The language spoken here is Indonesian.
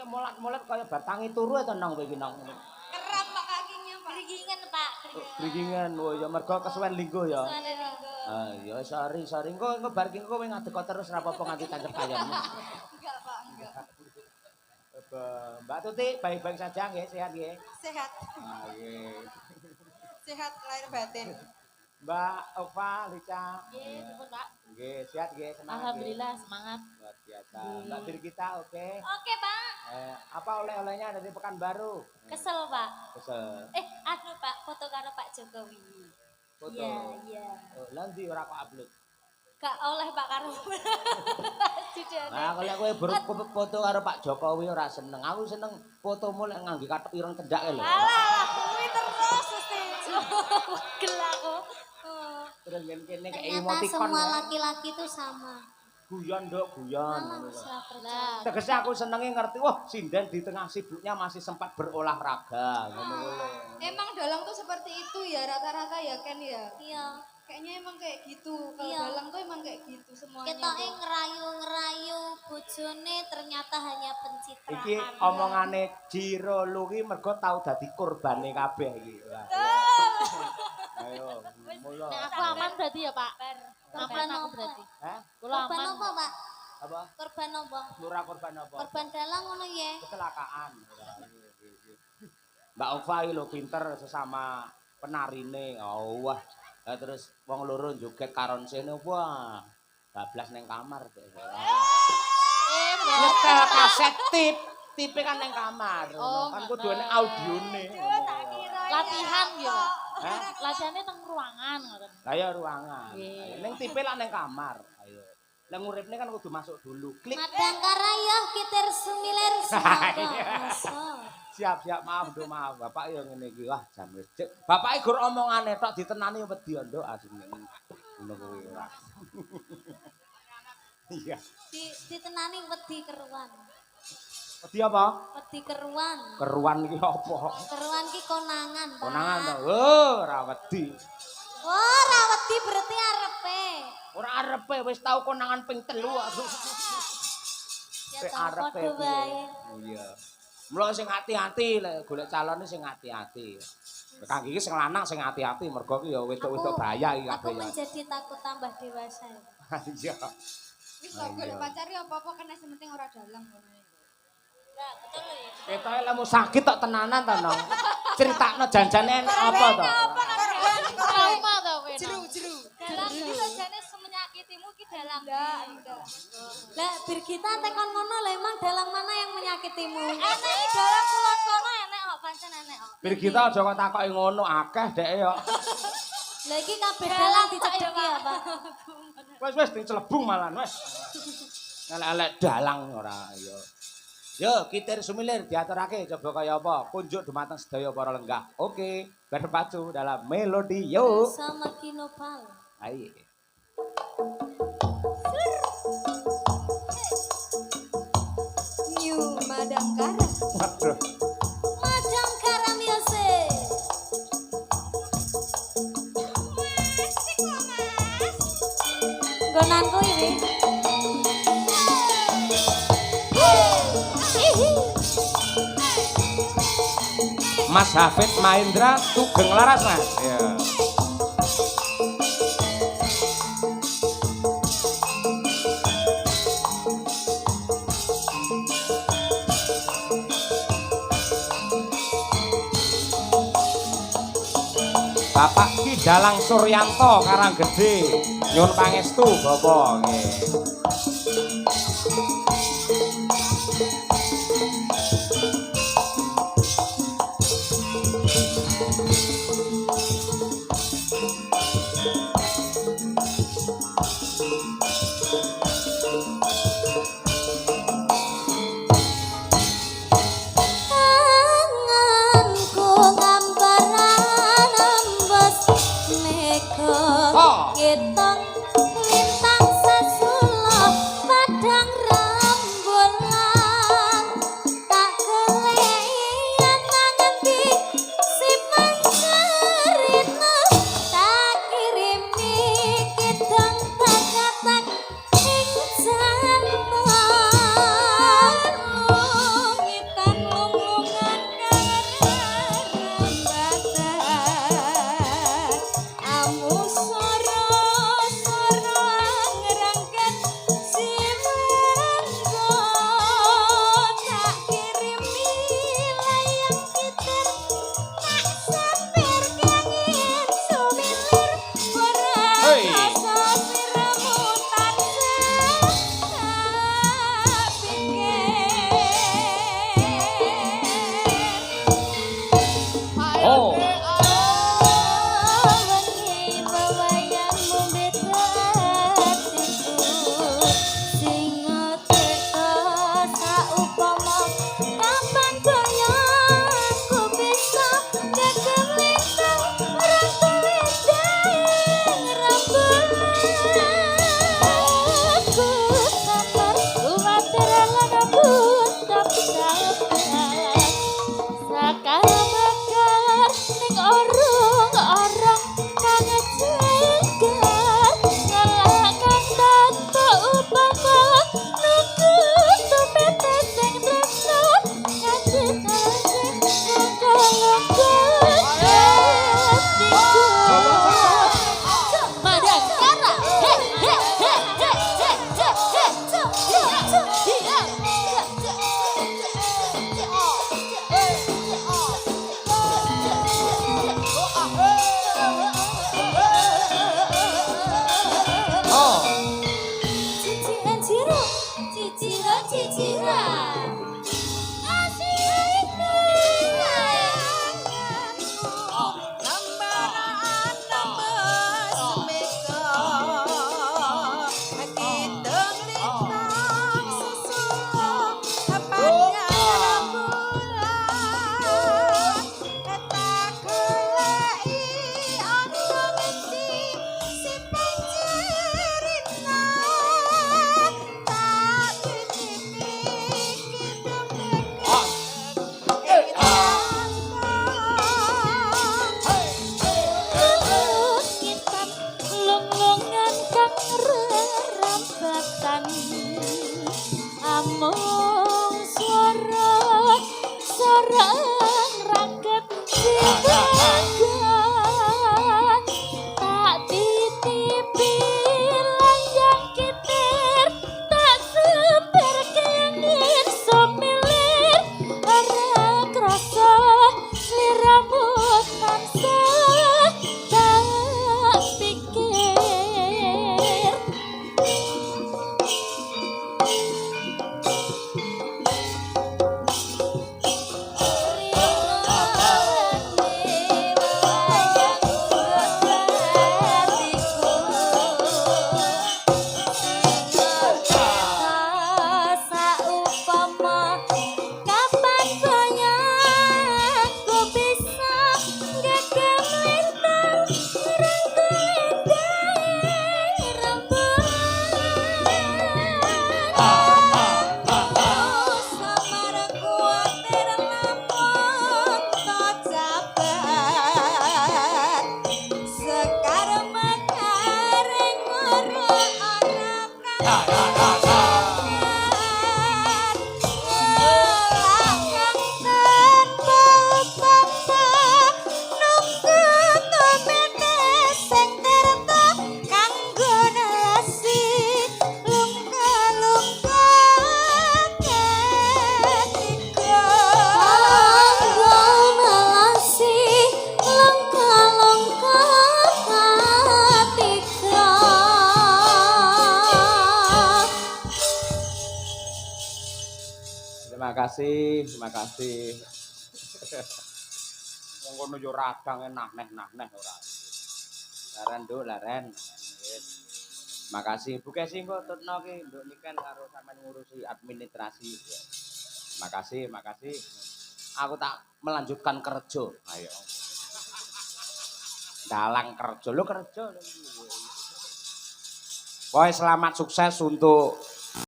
molat-molat kaya batangi turu to nang kowe iki nang. Keram Pak kakinya Pak. Gerigingan Pak. Gerigingan. Oh ya mergo kesuwen linggo ya. Kesuwen linggo. Ah ya sorry. Engko bar ki kowe ngadeg terus ora apa-apa nganti tancep kayane. Enggak Pak, enggak. Mbak Tuti baik-baik saja nggih, sehat nggih? Sehat. Ah nggih. Sehat lahir batin. Mbak Ova, Lica. Nggih, pripun Pak? Nggih, sehat nggih, semangat. Alhamdulillah semangat. Luar biasa. Mbak Birgita oke. Oke Pak. Apa oleh-olehnya dari Pekanbaru? Kesel Pak. Kesel. Anu Pak, foto karo Pak Jokowi. Foto. Iya. Oh, lah ndi ora kok upload? Gak oleh Pak karo. Nah, kalau kowe foto karo Pak Jokowi ora seneng. Aku seneng fotomu lek nganggo kathok ireng cendake lho. Alah, kuwi terus mesti. Gel aku. Terus kene kayak Ternyata emoticon. semua laki-laki itu sama. Guyon nduk, guyon. Lah, Tegese aku senenge ngerti, wah sinden di tengah sibuknya masih sempat berolahraga. Ngono kuwi. Emang dalang tuh seperti itu ya rata-rata ya Ken ya. iya. Kayaknya emang kayak gitu. Kalau Iya. dalang tuh emang kayak gitu semuanya. Ketoke tuh. ngerayu-ngerayu bojone ternyata hanya pencitraan. Iki omongane Jiro Luki mergo tau dadi korbane kabeh iki. Ayo, mulo. Nek aku aman berarti ya Pak. Korban Aman aku apa? berarti. Hah? Kula Korban aman. apa, Pak? Apa? Korban apa? Lurah korban apa? Korban dalang ngono ya. Kecelakaan. Mbak Ova iki lho pinter sesama penarine. Oh wah. Lah terus wong loro joget karonsene wah. Bablas ning kamar. Nyetel kaset tipe kan ning kamar. Oh, Kan kudu ana audione. Latihan ya Pak. Hah? Latihannya teng ruangan ngoten. Lah ya ruangan. Nggih. Ning tipe lah ning kamar. Ayo. Lah nguripne kan kudu masuk dulu. Klik. Madang karayah kitir sumiler semoga. Siap, maaf, maaf. Bapak yo ngene iki. Wah, jam wis cek. Bapake gur omongane tok ditenani wedi nduk asine. Ngono kuwi ora. Iya. Ditenani wedi keruan. Wedi apa? Wedi keruan. Keruan iki apa? Keruan ki konangan, Pak. Konangan to. Oh, ora wedi. Oh, ora wedi berarti arepe. Ora arepe wis tau konangan ping 3 aku. Ya Pek tak arepe padha wae. Iya. Mula sing ati-ati lek golek calone sing ati-ati. Kang iki sing lanang sing ati-ati mergo ki ya wedok-wedok bahaya iki Aku kabeh ya. menjadi takut tambah dewasa. Iya. Wis kok golek pacar ya apa-apa kena sementing ora dalang ngono iku. Enggak, betul ya. Ketoke lemu sakit tok tenanan to, Nong. Critakno janjane apa to? Trauma to kowe. Jeru. Dalang iki jane semenyakitimu ki dalang. Enggak. Lah, Birgita tekon ngono lho emang dalang mana yang menyakitimu? Enek iki dalang kulon kono enek kok pancen enek kok. Birgita aja kok takoki ngono akeh dek yo. Lah iki kabeh dalang dicedheki ya, Pak. Wis dicelebung malan wis. Elek-elek dalang ora yo. Yo, kitir sumilir diaturake coba kaya apa? Kunjuk dumateng sedaya para lenggah. Oke, berpacu dalam melodi yuk. Sama Kinopal. Ayo. New Madangkara. Waduh. Madang Karam Yose. Gonanku ini. Mas Hafid Mahendra Tugeng Laras, Mas. Ya. Bapak Ki Dalang Suryanto Karanggede nyuwun pangestu Bapak nggih. Anganku gambaran ambas mega Oh. ketong lintang sasu namung suara sarang rakyat sibagan tak titipi lanjang kitir tak semper kengin somilir arah krasa sliramu tansah tak pikir Terima kasih. Wong kono yo radang nah-neh ora. Laren nduk, laren. Makasih Bu Kesi kok tutno ki nduk niken karo sampean ngurusi administrasi. Makasih. Aku tak melanjutkan kerja. Ayo. Dalang kerja. Lho kerja lho. Pokoknya selamat sukses untuk